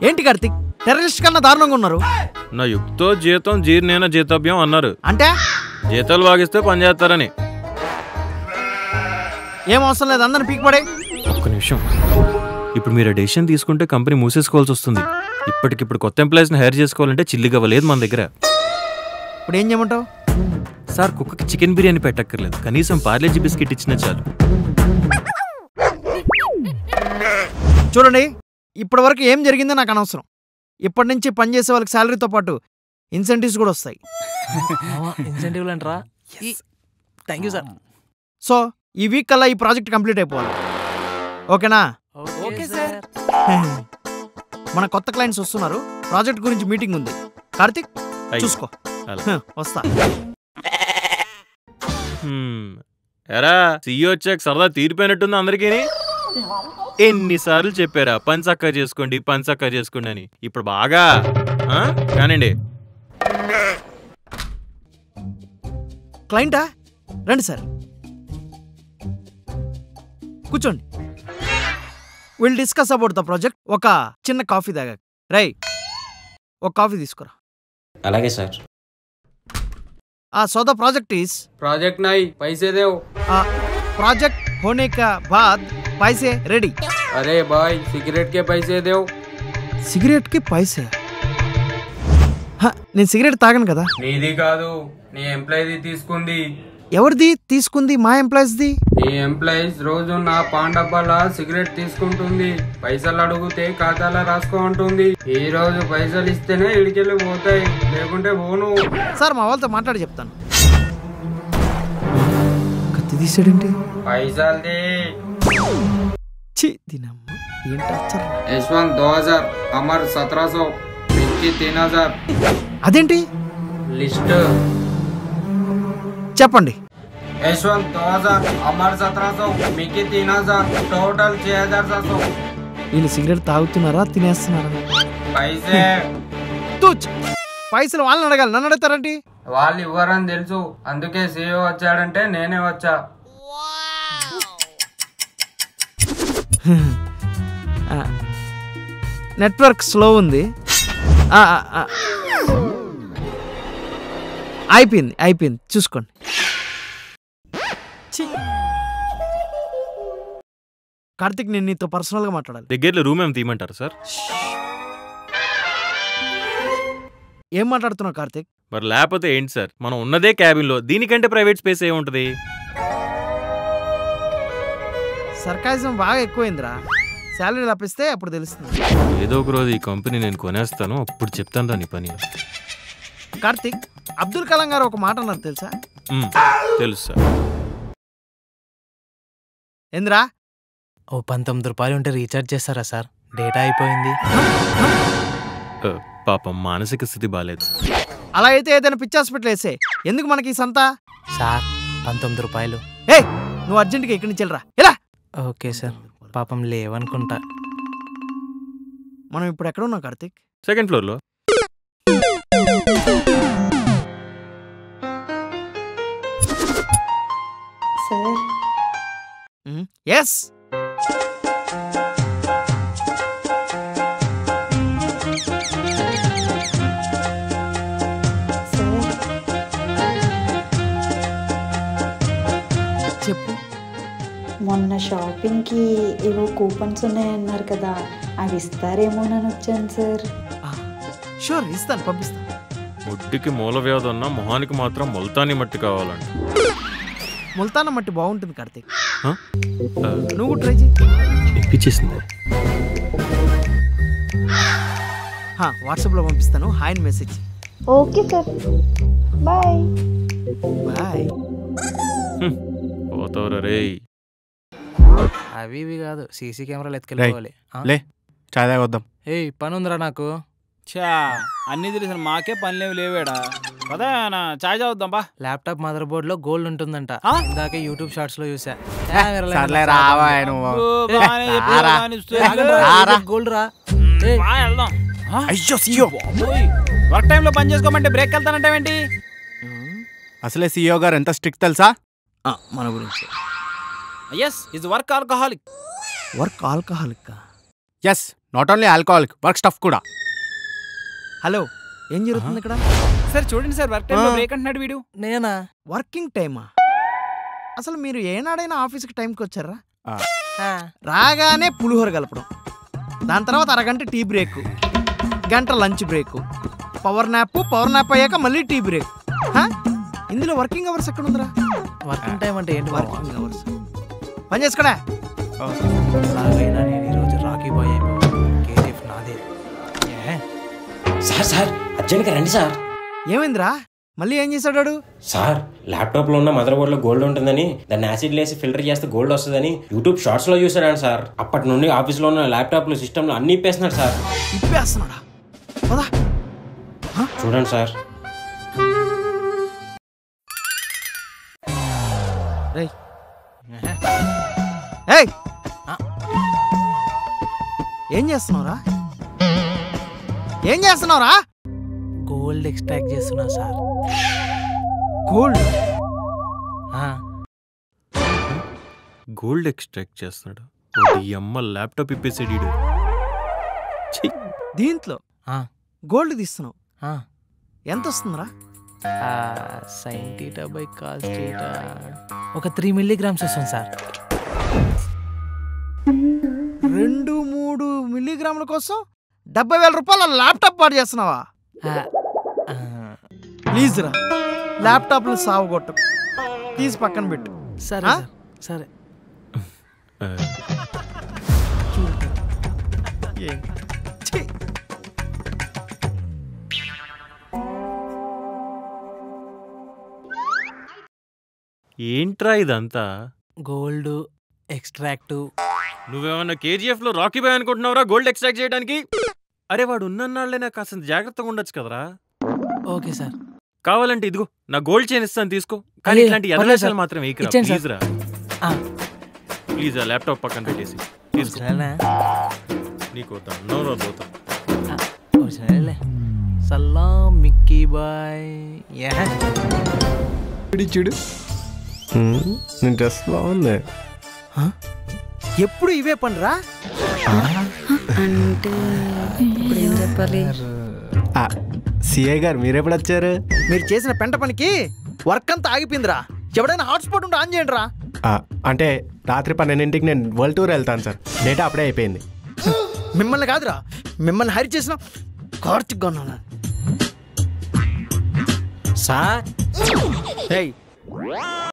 ఏంటి కార్తిక్, టెర్రరిస్ట్ కన్నా దారుణంగా ఉన్నారు. నా యుక్తో జీతం జీర్ణేన జీతభ్యం అన్నారు. అంటే జీతాలు వాగిస్తే పని చేస్తారని. ఏం అవసరం లేదు, అందరిని పీక్పడే. ఒక్క నిమిషం. ఇప్పుడు మీరు డెసిషన్ తీసుకుంటే కంపెనీ మూసేసుకోవాల్సి వస్తుంది. ఇప్పటికిప్పుడు కొత్త ఎంప్లాయీస్ని హైర్ చేసుకోవాలంటే చిల్లిగా లేదు మన దగ్గర. ఇప్పుడు ఏం చేయమంటావు? సార్, కుక్కకి చికెన్ బిర్యానీ పెట్టక్కర్లేదు, కనీసం పార్లేజీ బిస్కెట్ ఇచ్చినా చాలు. చూడండి, ఇప్పటి వరకు ఏం జరిగిందో నాకు అనవసరం. ఇప్పటి నుంచి పనిచేసే వాళ్ళకి శాలరీతో పాటు ఇన్సెంటివ్స్ కూడా వస్తాయి. ఇన్సెంటివ్లు అంటారా? Thank you sir. సో ఈ వీక్ కల్లా ఈ ప్రాజెక్ట్ కంప్లీట్ అయిపోవాలి. ఓకేనా? Okay sir. మన కొత్త క్లయింట్స్ వస్తున్నారు, ప్రాజెక్ట్ గురించి మీటింగ్ ఉంది. కార్తిక్ చూసుకో. వస్తా. ఎరా సీఈఓ వచ్చాక సరదా తీరిపోయినట్టుంది అందరికీ. ఎన్నిసార్లు చెప్పారా పని చక్కగా చేసుకోండి, పని చక్కగా చేసుకోండి అని. ఇప్పుడు బాగా కానండి. క్లయింటా? రండి సార్, కూర్చోండి. Will discuss about the project. ఒక చిన్న కాఫీ తాగా. రై, ఒక కాఫీ తీసుకురా. అలాగే sir. So the project is project नहीं पैसे दो। प्रोजेक्ट होने का बाद पैसे रेडी। अरे भाई सिगरेट के पैसे दो। सिगरेट के पैसे? నేను సిగరెట్ తాగను కదా. నీది కాదు, నీ ఎంప్లాయీది తీసుకుంది. ఎవరిది తీసుకుంది? మా ఎంప్లాయీస్ది. నీ ఎంప్లాయీస్ రోజు నా పాన్ డబ్బాలా సిగరెట్ తీసుకుంటుంది. పైసలు అడిగితే ఖాతాలో రాసుకో ఉంటుంది. ఈ రోజు పైసలు ఇస్తేనే ఇడికెళ్ళి పోతాయి, లేకుంటే పోను. సార్ మా వాళ్ళతో మాట్లాడి చెప్తాను. కత్తి తీసాడంటే పైసలు యశ్వంత్ 2000, అమర్ 1700, మిక్కీ 3000. అదేంటి లిస్ట్ చెప్పండి. यशवंत 2000, अमर 1700, मिकी 3000, टोटल 6700. వీళ్ళు సిగరెట్ తాగుతున్నారా తినేస్తున్నారా? పైసే తూచ్. పైసలు వాళ్ళని అడగాలి, నన్ను అడుగుతారండి. వాళ్ళు ఇవ్వరని తెలుసు, అందుకే సీఈఓ వచ్చాడంటే నేనే వచ్చా. నెట్వర్క్ స్లో ఉంది. అయిపోయింది అయిపోయింది, చూసుకోండి. కార్తిక్, నేను నీతో పర్సనల్ గా మాట్లాడాలి. దగ్గరలో రూమ్ ఏం తీయమంటారు సార్? ఏం మాట్లాడుతున్నావు కార్తిక్? మరి లేకపోతే ఏంటి సార్, మనం ఉన్నదే క్యాబిన్ లో, దీనికంటే ప్రైవేట్ స్పేస్ ఏముంటది? సర్కాయిజం బాగా ఎక్కువైందిరా. శాలరీ లభిస్తే అప్పుడు తెలుస్తుంది. ఏదో ఒక రోజు ఈ కంపెనీ నేను కొనేస్తాను, అప్పుడు చెప్తాను రా నీ పని. కార్తిక్, అబ్దుల్ కలాం గారు ఒక మాట అన్నారు తెలుసా? తెలుసు సార్. ఏంద్రా? ఓ 19 రూపాయలు ఉంటే రీఛార్జ్ చేస్తారా సార్? డేటా అయిపోయింది. పాపం మానసిక స్థితి బాలేదు. అలా అయితే ఏదైనా పిచ్చి హాస్పిటల్ వేసే. ఎందుకు మనకి ఈ సంత? సార్ 19 రూపాయలు. ఏ నువ్వు అర్జెంట్గా ఇక్కడి నుంచి వెళ్ళరా. ఎలా? Okay sir. పాపం లేవనుకుంటా. మనం ఇప్పుడు ఎక్కడ ఉన్నాం కార్తిక్? సెకండ్ ఫ్లోర్ లో. సార్. ఎస్. చెప్పు. మొన్న షాపింగ్కి ఏవో కూపన్స్ ఉన్నాయన్నారు కదా, అవి ఇస్తారేమోనని వచ్చాను సార్. షూర్, ఇస్తాను, పంపిస్తాను. ముడ్డికి మూల వ్యాధి ఉన్నా మొహానికి మాత్రం ముల్తానీ మట్టి కావాలంట. ముల్తానా మట్టి బాగుంటుంది కార్తిక్, నువ్వు ట్రై చేయి. ఎక్కిచ్చేసింది. వాట్సాప్లో పంపిస్తాను, hi message. Okay sir, bye bye. పోతావురా రే. అవి ఇవి కాదు, సీసీ కెమెరాలు ఎత్తుకెళ్ళిపోవాలి. లే చాయ్ తాగొద్దాం. ఏయ్ పని ఉందిరా నాకు. చా అన్నీ తెలిసిన మాకే పనిలేవి లేవేడా కదా. చాయ్ తాగుద్దాం బా. ల్యాప్టాప్ మదర్ బోర్డ్ లో గోల్డ్ ఉంటుందంట. ఇందాక యూట్యూబ్ షార్ట్స్ లో చూసా. గోల్డ్ రా. అయ్యో సీఓ, వర్క్ టైంలో పని చేసుకోమంటే బ్రేక్ వెళ్తానంటావేంటి? అసలే సీఓ గారు ఎంత స్ట్రిక్ట్ తెలుసా మన గురించి? Yes, is work alcoholic. Work alcoholic? Yes, not only alcoholic, work stuff కూడా. హలో, ఏం జరుగుతుంది ఇక్కడ? సార్ చూడండి సార్, వర్క్ టైంలో బ్రేక్ అంటున్నాడు వీడు. నేనా? వర్కింగ్ టైమా? అసలు మీరు ఏనాడైనా ఆఫీస్కి టైంకి వచ్చారా? ఆ, రాగానే పులిహోర కలపడం, దాని తర్వాత అరగంట టీ బ్రేక్, గంట లంచ్ బ్రేక్, పవర్ నాప్ అయ్యాక మళ్ళీ టీ బ్రేక్. ఇందులో వర్కింగ్ అవర్స్ ఎక్కడ ఉందిరా? వర్కింగ్ టైం అంటే ఏంటి? వర్కింగ్ అవర్స్ పని చేసుకోడా? అలాగైనా నేను ఈరోజు రాకీ బాయ్ కేజీఎఫ్ నాదే. సార్ అర్జెంట్గా రండి సార్. ఏమైందిరా? మళ్ళీ ఏం చేశాడు? సార్ ల్యాప్టాప్లో ఉన్న మదర్ బోర్డ్లో గోల్డ్ ఉంటుందని, దాన్ని యాసిడ్ లేసి ఫిల్టర్ చేస్తే గోల్డ్ వస్తుందని యూట్యూబ్ షార్ట్స్లో చూసాడు సార్. అప్పటి నుండి ఆఫీస్లో ఉన్న ల్యాప్టాప్లు సిస్టమ్లు అన్నీ ఇప్పేస్తున్నాడు సార్. ఇప్పేస్తున్నాడా? పదా చూడండి సార్. ఏయ్, ఏం చేస్తున్నావురా? గోల్డ్ ఎక్స్ట్రాక్ట్ చేస్తున్నా సార్. గోల్డ్? గోల్డ్ ఎక్స్ట్రాక్ట్ చేస్తున్నాడు. ఈ అమ్మ ల్యాప్టాప్ ఇప్పేసాడు ఈడు. ఛీ. దీంట్లో గోల్డ్ తీస్తున్నావు, ఎంత వస్తుందిరా? Sine theta by cos theta ఒక 3 milligrams వస్తుంది సార్. 2-3 మిల్లీగ్రాముల కోసం 70,000 రూపాయల ల్యాప్టాప్ పాడు చేస్తున్నావా? ప్లీజ్ రా, ల్యాప్టాప్లు సాగుగొట్టు, తీసి పక్కన పెట్టు. సరే సరే. ఏంట్రా ఇదంతా? Gold extract. నువ్వేమన్నా కేజీఎఫ్ లో రాకీ బాయ్ అనుకుంటున్నావురా గోల్డ్ ఎక్స్ట్రాక్ట్ చేయడానికి? అరే వాడు ఉన్నన్నాళ్లే నాకు కాస్త జాగ్రత్తగా ఉండొచ్చు కదరా. Okay sir. కావాలంటే ఇదిగో నా గోల్డ్ చైన్ ఇస్తాను తీసుకో, కానీ ఇట్లాంటి ఎర్రలేసాలు మాత్రం వేయకురా ప్లీజ్ రా. ప్లీజ్ ఆ ల్యాప్టాప్ పక్కన పెట్టేసి తీసుకో. నీకు పోతా. సలాం మిక్కీ బాయ్. చూడు నీ డ్రెస్ బాగుంది. ఎప్పుడు ఇవే పనిరా? అంటే ఇప్పుడు ఏం చెప్పాలి? సిఐ గారు మీరెప్పుడు వచ్చారు? మీరు చేసిన పెంట పనికి వర్క్ అంతా ఆగిపోయిందిరా. ఎవడైనా హాట్స్పాట్ ఉంటే ఆన్ చేయండి రా. అంటే రాత్రి 12ంటికి నేను వరల్డ్ టూర్ వెళ్తాను సార్. డేటా అప్పుడే అయిపోయింది. మిమ్మల్ని కాదురా, మిమ్మల్ని హైర్ చేసిన కార్తిక్ గా ఉన్నాను సార్